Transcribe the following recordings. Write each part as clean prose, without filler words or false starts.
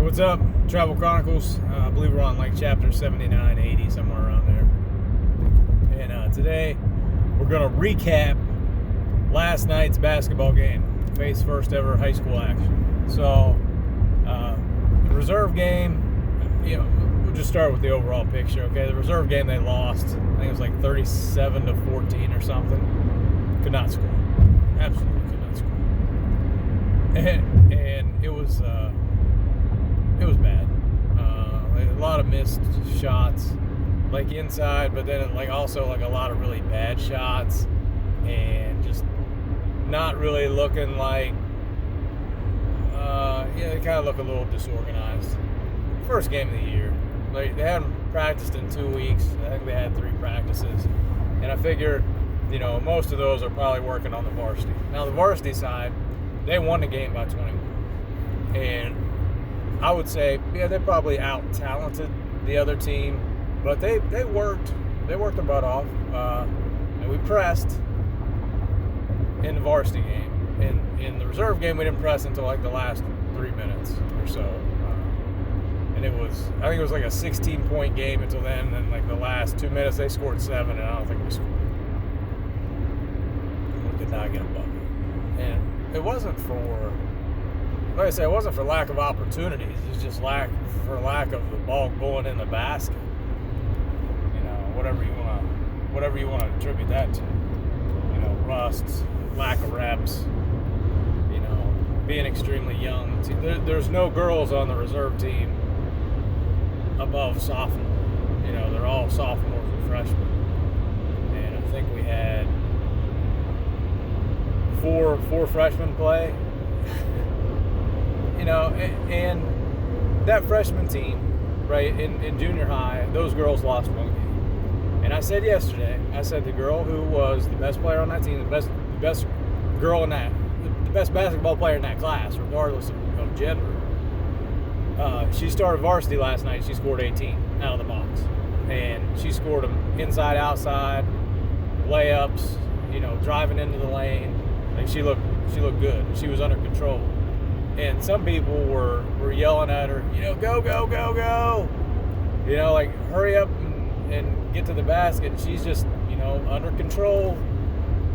What's up? Travel Chronicles. I believe we're on like chapter 79, 80, somewhere around there. And today we're going to recap last night's basketball game. Face first ever high school action. So, the reserve game, we'll just start with the overall picture, okay? The reserve game they lost. I think it was like 37-14 or something. Could not score. Absolutely could not score. And it was bad. A lot of missed shots, like inside, but then like also like a lot of really bad shots, and just not really looking like. They kind of look a little disorganized. First game of the year, like they hadn't practiced in 2 weeks. I think they had 3 practices, and I figure, most of those are probably working on the varsity. Now the varsity side, they won the game by 21, and I would say, they probably out-talented the other team, but they worked their butt off, and we pressed in the varsity game. In the reserve game, we didn't press until like the last 3 minutes or so, and I think it was like a 16-point game until then. And then like the last 2 minutes, they scored 7, and I don't think we scored. We could not get a bucket, and it wasn't for. Like I said, it wasn't for lack of opportunities. It's just lack of the ball going in the basket. Whatever you want to attribute that to. Rust, lack of reps. Being extremely young. There's no girls on the reserve team above sophomore. They're all sophomores and freshmen. And I think we had four freshmen play. And that freshman team, right, in junior high, those girls lost 1 game. And I said yesterday, the girl who was the best player on that team, the best girl in that, the best basketball player in that class, regardless of gender, she started varsity last night. She scored 18 out of the box. And she scored them inside, outside, layups, driving into the lane. Like she looked good. She was under control. And some people were yelling at her, go, go, go, go. Like hurry up and get to the basket. And she's just, under control.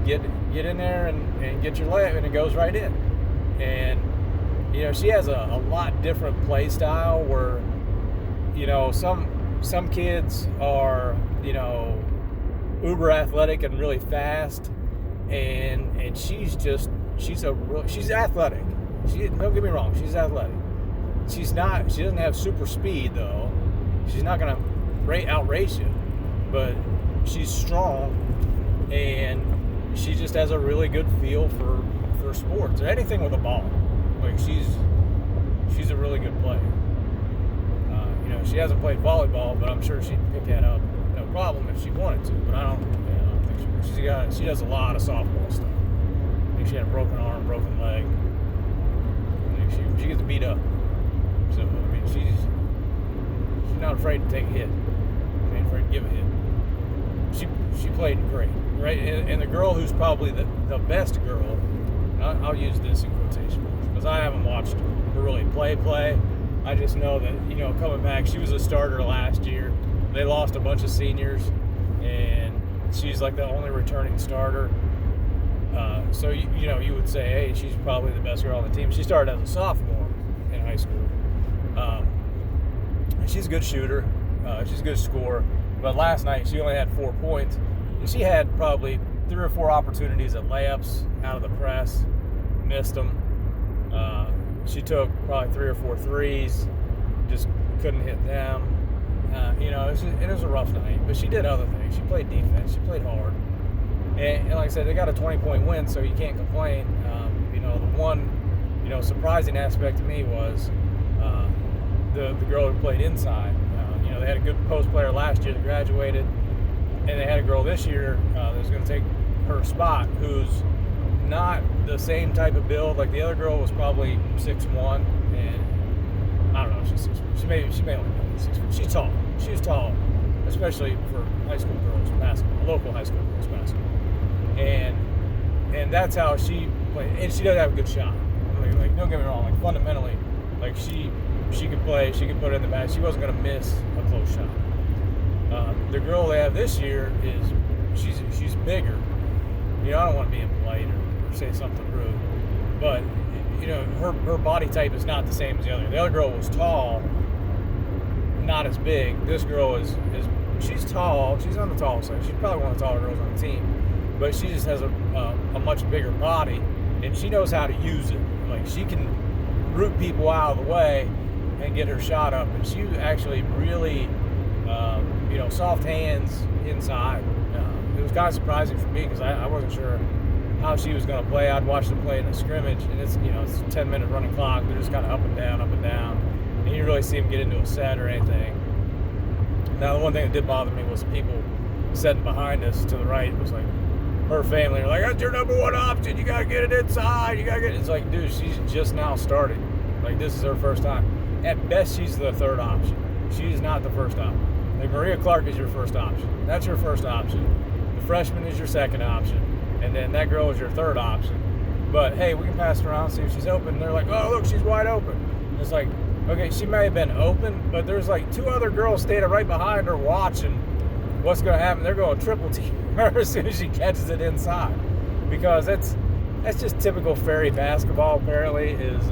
Get in there and get your layup, and it goes right in. And, she has a lot different play style where, some kids are, uber athletic and really fast. And she's athletic. Don't get me wrong, she's athletic. She doesn't have super speed though. She's not gonna outrace you, but she's strong, and she just has a really good feel for sports or anything with a ball. Like she's a really good player. She hasn't played volleyball, but I'm sure she'd pick that up no problem if she wanted to. But I don't think she does a lot of softball stuff. I think she had a broken arm, broken leg. She gets beat up. So, she's not afraid to take a hit. She ain't afraid to give a hit. She played great, right? And the girl who's probably the best girl, I'll use this in quotation marks, because I haven't watched her really play. I just know that, coming back, she was a starter last year. They lost a bunch of seniors, and she's like the only returning starter. So, you would say, hey, she's probably the best girl on the team. She started as a sophomore in high school. She's a good shooter. She's a good scorer. But last night, she only had 4 points. And she had probably 3 or 4 opportunities at layups out of the press. Missed them. She took probably 3 or 4 threes. Just couldn't hit them. It was a rough night. But she did other things. She played defense. She played hard. And like I said, they got a 20-point win, so you can't complain. The one, surprising aspect to me was the girl who played inside. They had a good post player last year that graduated, and they had a girl this year that was going to take her spot, who's not the same type of build. Like the other girl was probably 6'1", and I don't know, she may only be 6'1". She's tall. She's tall, especially for high school girls basketball, local high school girls basketball. And that's how she played. And she does have a good shot. Like don't get me wrong. Like fundamentally, like she she could play. She could put it in the bag. She wasn't going to miss a close shot. The girl they have this year she's bigger. I don't want to be impolite or say something rude, but her body type is not the same as the other. The other girl was tall, not as big. This girl is she's tall. She's on the tall side. She's probably one of the taller girls on the team, but she just has a much bigger body, and she knows how to use it. Like, she can root people out of the way and get her shot up, and she actually really, soft hands inside. It was kind of surprising for me because I wasn't sure how she was going to play. I'd watched them play in a scrimmage, and it's a 10-minute running clock. They're just kind of up and down, and you didn't really see them get into a set or anything. Now, the one thing that did bother me was people sitting behind us to the right. It was like her family are like, "That's your number one option. You got to get it inside. You got to get it." It's like, dude, she's just now starting. Like, this is her first time. At best, she's the third option. She's not the first option. Like, Maria Clark is your first option. That's your first option. The freshman is your second option. And then that girl is your third option. But, hey, we can pass it around, see if she's open. And they're like, "Oh, look, she's wide open." And it's like, okay, she may have been open, but there's like two other girls standing right behind her watching what's going to happen. They're going to triple team her as soon as she catches it inside. Because that's just typical Ferry basketball, apparently, is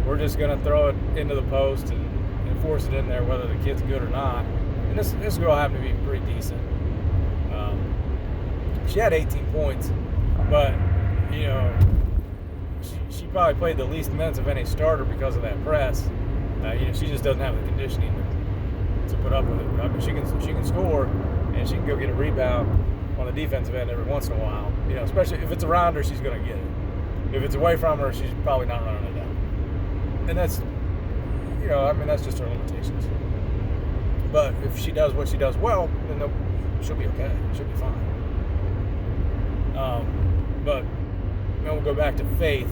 we're just going to throw it into the post and force it in there whether the kid's good or not. And this girl happened to be pretty decent. She had 18 points, but, she probably played the least minutes of any starter because of that press. She just doesn't have the conditioning to put up with it. I mean, she can score, and she can go get a rebound on the defensive end every once in a while. Especially if it's around her, she's going to get it. If it's away from her, she's probably not running it down. And that's, that's just her limitations. But if she does what she does well, then she'll be okay. She'll be fine. But we'll go back to Faith.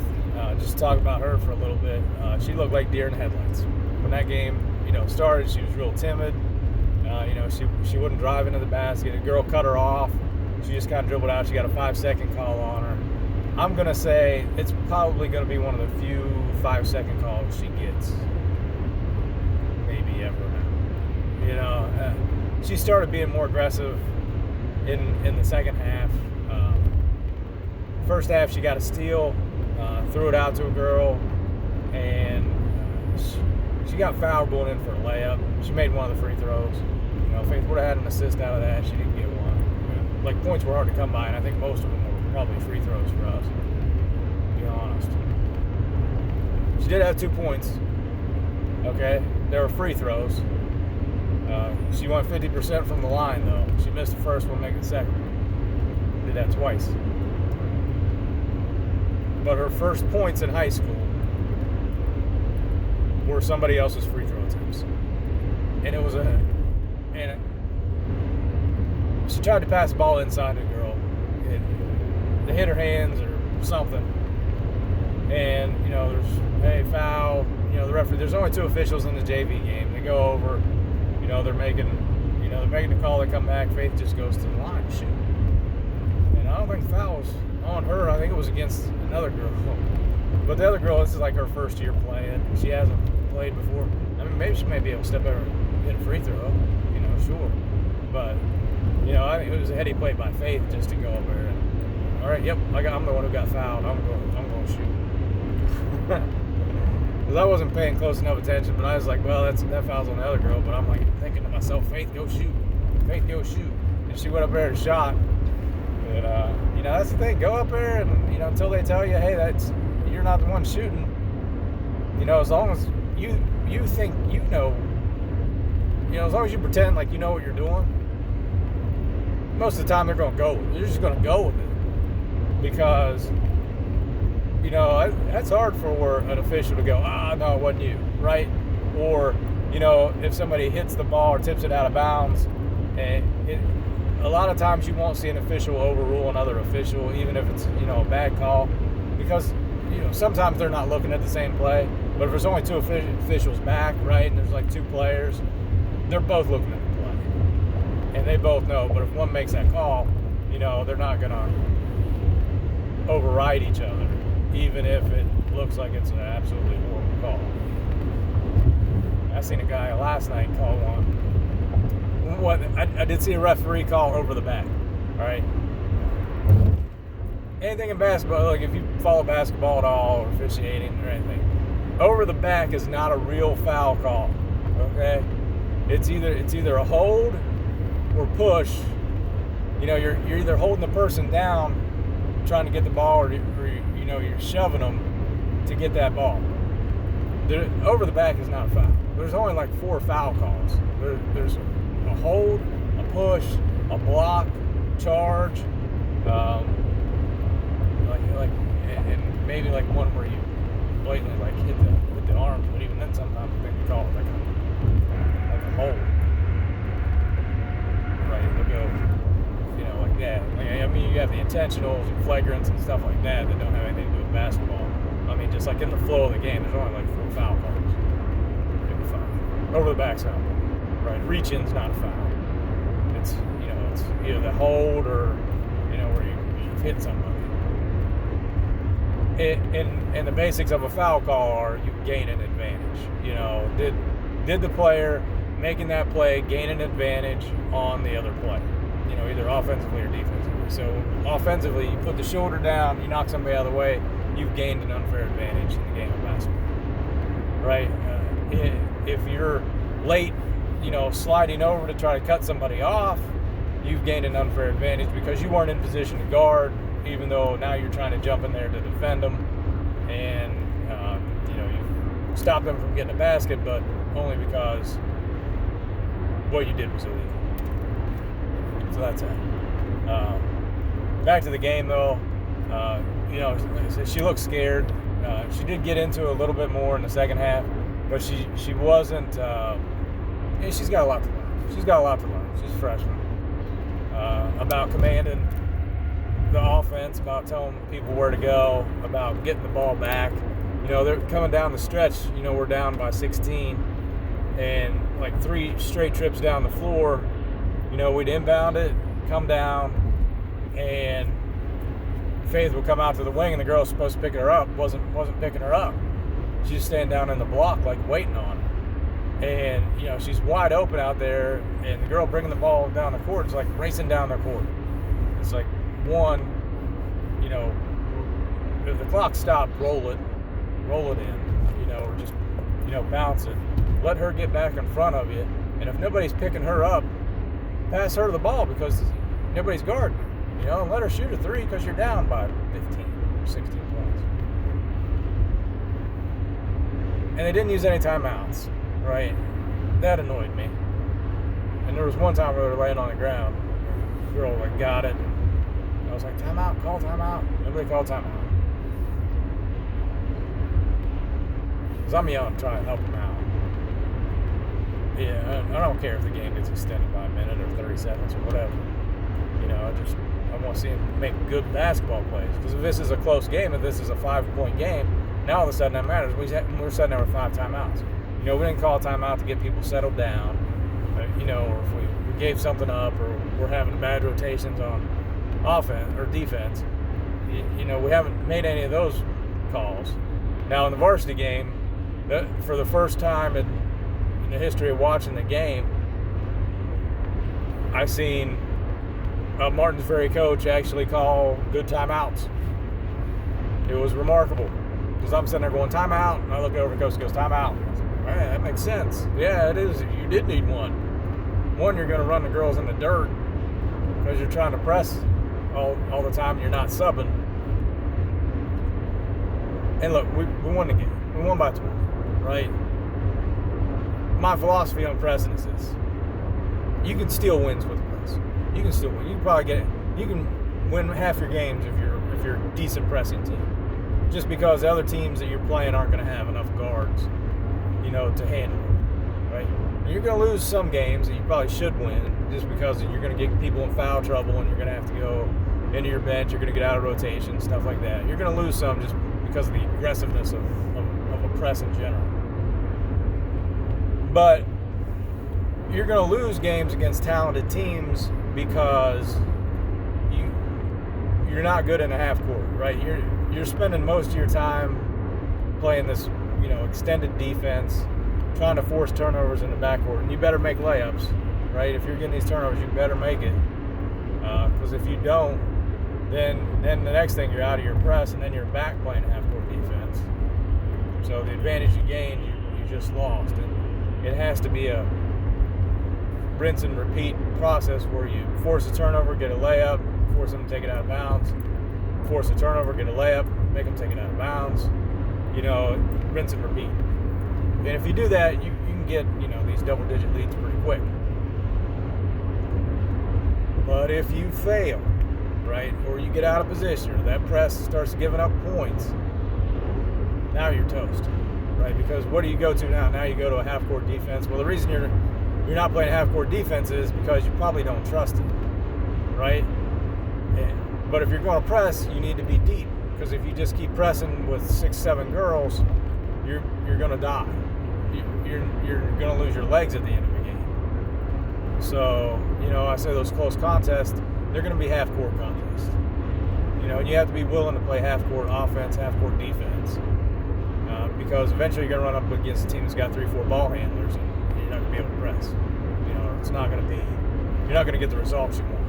Just talk about her for a little bit. She looked like deer in headlights. When that game, started, she was real timid. She wouldn't drive into the basket. A girl cut her off. She just kind of dribbled out. She got a 5-second call on her. I'm going to say it's probably going to be one of the few 5-second calls she gets. Maybe ever now. She started being more aggressive in the second half. First half, she got a steal, threw it out to a girl, and she got fouled going in for a layup. She made one of the free throws. Faith would have had an assist out of that. She didn't get one. Like, points were hard to come by, and I think most of them were probably free throws for us, to be honest. She did have 2 points. Okay, they were free throws. She went 50% from the line, though. She missed the first one, make it second. Did that twice. But her first points in high school were somebody else's free throw attempts. And it was she tried to pass the ball inside a girl. It hit her hands or something. And, there's, foul. The referee, there's only 2 officials in the JV game. They go over, they're making the call, they come back, Faith just goes to the line and shoot. And I don't think the foul was on her. I think it was against another girl. But the other girl, this is like her first year playing. She hasn't played before. I mean, maybe she may be able to step over and hit a free throw, sure. But, I think it was a heady play by Faith just to go over and, all right, yep, I'm the one who got fouled. I'm going to shoot. Because I wasn't paying close enough attention, but I was like, well, that foul's on the other girl. But I'm like thinking to myself, Faith, go shoot. Faith, go shoot. And she went up there and shot. And, that's the thing. Go up there and, until they tell you, hey, you're not the one shooting. As long as you think as long as you pretend like you know what you're doing, most of the time they're going to go with it. They're just going to go with it. Because, that's hard for an official to go, no, it wasn't you, right? Or, if somebody hits the ball or tips it out of bounds, and a lot of times you won't see an official overrule another official, even if it's, a bad call, because, sometimes they're not looking at the same play. But if there's only 2 officials back, right, and there's like 2 players, they're both looking at the play. And they both know, but if one makes that call, they're not going to override each other, even if it looks like it's an absolutely horrible call. I seen a guy last night call one. I did see a referee call over the back. All right. Anything in basketball, like if you follow basketball at all or officiating or anything, over the back is not a real foul call. Okay. It's either a hold or push. You're either holding the person down, trying to get the ball, or you're shoving them to get that ball. Over the back is not a foul. There's only like 4 foul calls. There's a hold, a push, a block, charge, and maybe like one where you blatantly like hit the arms. But even then, sometimes I think they call it like a hold. Right? They'll go, like that. I mean, you have the intentionals and flagrants and stuff like that don't have anything to do with basketball. I mean, just like in the flow of the game, there's only like 4 foul calls. Maybe 5. Over the back's not. Right? Reach-in's not a foul. It's either the hold or where you hit somebody. And the basics of a foul call are you gain an advantage. Did the player making that play gain an advantage on the other player? Either offensively or defensively. So offensively, you put the shoulder down, you knock somebody out of the way, you've gained an unfair advantage in the game of basketball. Right? If you're late, sliding over to try to cut somebody off, you've gained an unfair advantage because you weren't in position to guard, even though now you're trying to jump in there to defend them, and you stop them from getting a basket, but only because what you did was illegal. So that's it. Back to the game, though. She looked scared. She did get into it a little bit more in the second half, but she wasn't. She's got a lot to learn. She's a freshman. About commanding the offense, about telling people where to go, about getting the ball back. They're coming down the stretch. We're down by 16, and like 3 straight trips down the floor. We'd inbound it, come down, and Faith would come out to the wing, and the girl was supposed to pick her up, wasn't picking her up. She's just standing down in the block, like waiting on her. And she's wide open out there, and the girl bringing the ball down the court is like racing down the court. It's like, one, if the clock stopped, roll it in, or just bounce it. Let her get back in front of you, and if nobody's picking her up, pass her the ball because nobody's guarding her, and let her shoot a 3 because you're down by 15 or 16 points. And they didn't use any timeouts, right? That annoyed me. And there was one time where we were laying on the ground, the girl got it, and I was like, timeout, call timeout. Nobody called timeout. Because I'm young, trying to help them out. Yeah, I don't care if the game gets extended by a minute or 30 seconds or whatever. I want to see him make good basketball plays. Because if this is a close game, if this is a 5-point game, now all of a sudden that matters. We're sitting there with 5 timeouts. We didn't call a timeout to get people settled down, or if we gave something up, or we're having bad rotations on offense or defense. We haven't made any of those calls. Now in the varsity game, for the first time in the history of watching the game, I've seen a Martins Ferry coach actually call good timeouts. It was remarkable, because I'm sitting there going timeout, and I look over and coach goes timeout. I was like, man, that makes sense. Yeah, it is. You did need one. One, you're going to run the girls in the dirt because you're trying to press all the time. And you're not subbing. And look, we won the game. We won by 20, right? My philosophy on pressing is this: you can steal wins with press. You can still win. You can probably you can win half your games if you're a decent pressing team. Just because the other teams that you're playing aren't going to have enough guards, to handle it, right? You're going to lose some games that you probably should win, just because you're going to get people in foul trouble, and you're going to have to go into your bench. You're going to get out of rotation, stuff like that. You're going to lose some just because of the aggressiveness of a press in general. But you're going to lose games against talented teams because you're not good in a half court, right? You're spending most of your time playing this, extended defense, trying to force turnovers in the backcourt, and you better make layups, right? If you're getting these turnovers, you better make it. Because if you don't, then the next thing, you're out of your press, and then you're back playing half-court defense. So the advantage you gained, you just lost. And it has to be a rinse and repeat process where you force a turnover, get a layup, force them to take it out of bounds, force a turnover, get a layup, make them take it out of bounds. Rinse and repeat. And if you do that, you can get, these double-digit leads pretty quick. But if you fail, right, or you get out of position, or that press starts giving up points, now you're toast, right? Because what do you go to now? Now you go to a half-court defense. Well, the reason you're not playing half-court defense is because you probably don't trust it, right? But if you're going to press, you need to be deep, because if you just keep pressing with 6-7 girls, you're going to die. You're going to lose your legs at the end of the game. So, I say those close contests, they're going to be half-court contests. And you have to be willing to play half-court offense, half-court defense. Because eventually you're going to run up against a team that's got 3-4 ball handlers, and you're not going to be able to press. It's not going to be, you're not going to get the results you want.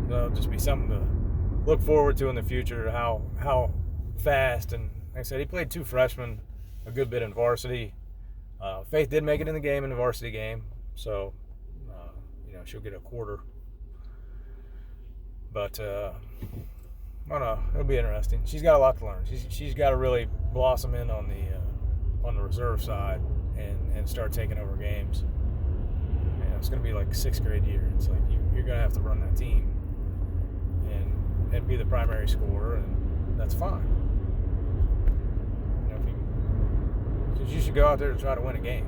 That'll just be something to look forward to in the future, how fast. And like I said, he played 2 freshmen a good bit in varsity. Faith did make it in the game, in the varsity game, so she'll get a quarter. But I don't know, it'll be interesting. She's got a lot to learn. She's got to really blossom in on the reserve side and start taking over games. It's going to be like 6th grade year. It's like you're going to have to run that team and be the primary scorer, and that's fine. Because you should go out there to try to win a game.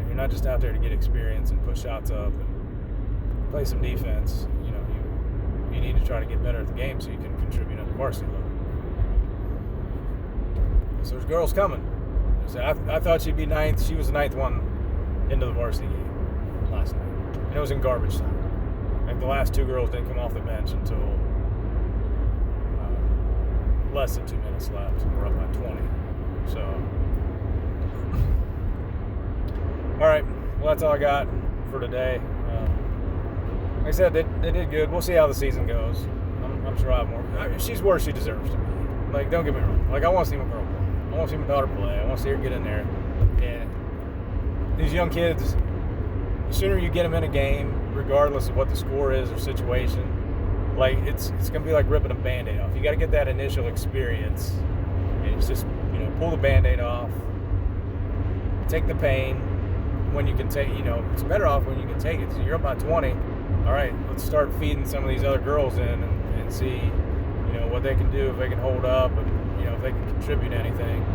You're not just out there to get experience and put shots up and play some defense. You need to try to get better at the game so you can contribute at the varsity level. So there's girls coming. So I thought she'd be 9th. She was the 9th one into the varsity game last night. And it was in garbage time. Like the last 2 girls didn't come off the bench until less than 2 minutes left, and we're up by 20. So, all right. Well, that's all I got for today. Like I said, they did good. We'll see how the season goes. I'm sure I'll have more. She's where she deserves to be. Like, don't get me wrong. Like, I want to see my girl play. I want to see my daughter play. I want to see her get in there. And these young kids, the sooner you get them in a game, regardless of what the score is or situation, like it's going to be like ripping a Band-Aid off. You got to get that initial experience. And it's just, pull the Band-Aid off. Take the pain when you can take, it's better off when you can take it. So you're up by 20. All right, let's start feeding some of these other girls in and see, what they can do, if they can hold up, and, if they can contribute anything.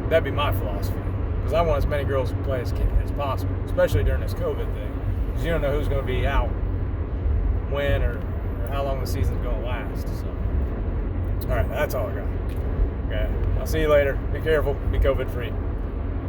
That'd be my philosophy. Because I want as many girls to play as possible, especially during this COVID thing. Because you don't know who's going to be out, when, or how long the season's going to last. So, all right, that's all I got. Okay, I'll see you later. Be careful. Be COVID-free.